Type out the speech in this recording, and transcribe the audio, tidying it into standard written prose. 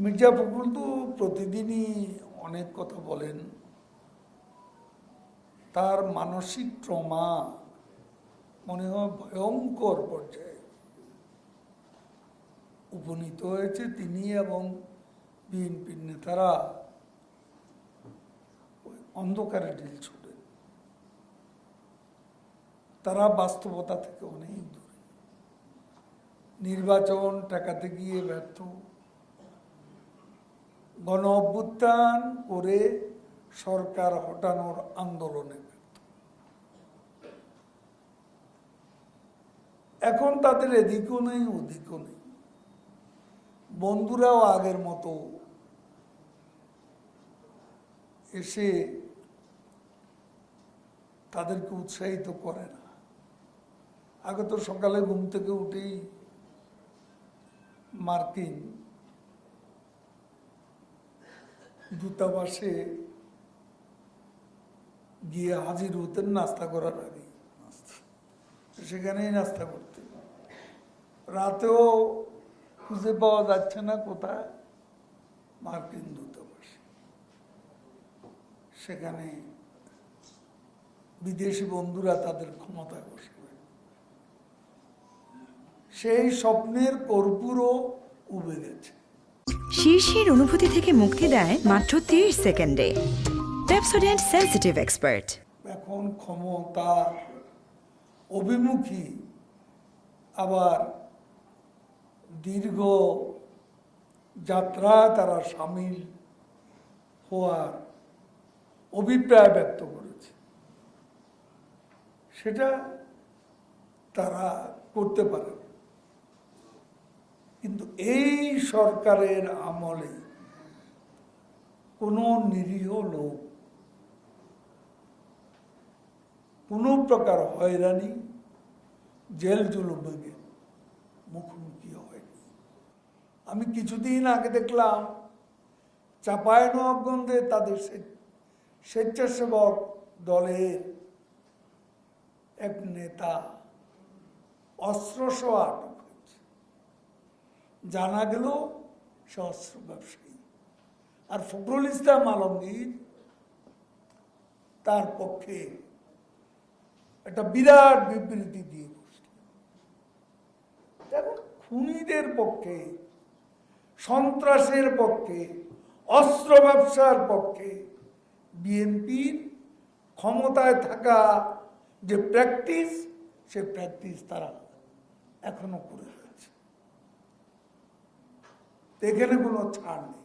মির্জা ফখরুল তো প্রতিদিনই অনেক কথা বলেন। তার মানসিক ট্রমা মনে হয় ভয়ঙ্কর পর্যায়ে উপনীত হয়েছে। তিনি এবং বিএনপির নেতারা অন্ধকারে ঢিল ছোড়েন। তারা বাস্তবতা থেকে অনেক দূরে। নির্বাচন ঠেকাতে গিয়ে ব্যর্থ, গণ অভ্যুত্থান করে সরকার হটানোর আন্দোলনে ব্যর্থ। এখন তাদের এদিকও নেই ওদিকও নেই। বন্ধুরাও আগের মতো এসে তাদেরকে উৎসাহিত করে না। আগে তো সকালে ঘুম থেকে উঠেই মার্কিন দূতাবাসে গিয়ে হাজির হতেন নাস্তা করার আগে, সেখানেই নাস্তা করতেন। রাতেও খুঁজে পাওয়া যাচ্ছে না কোথায়, মার্কিন দূতাবাসে। সেখানে বিদেশি বন্ধুরা তাদের ক্ষমতায় বসবে, সেই স্বপ্নের কর্পূরও উবে গেছে। শীর্ষের অনুভূতি থেকে মুক্তি দেয় মাত্র 30 সেকেন্ডে। Pepsodent sensitive expert. এখন ক্ষমতা অভিমুখী আবার দীর্ঘ যাত্রা তারা সামিল হওয়ার অভিপ্রায় ব্যক্ত করেছে। সেটা তারা করতে পারে, কিন্তু এই সরকারের আমলে কোনো নিরীহ লোক কোনো প্রকার হয়রানি, জেল জুলুমের মুখোমুখি হয়নি। আমি কিছুদিন আগে দেখলাম চাঁপাইনবাবগঞ্জে তাদের স্বেচ্ছাসেবক দলের এক নেতা অস্ত্রসহ আটক হয়েছে। জানা গেল সে অস্ত্র ব্যবসায়ী। আর ফখরুল ইসলাম আলমগীর তার পক্ষে একটা বিরাট বিবৃতি দিয়ে বসলেন। দেখুন, খুনিদের পক্ষে, সন্ত্রাসের পক্ষে, অস্ত্র ব্যবসার পক্ষে বিএনপির ক্ষমতায় থাকা যে প্র্যাকটিস, সে প্র্যাকটিস তারা এখনো করে যাচ্ছে। এখানে কোনো ছাড় নেই।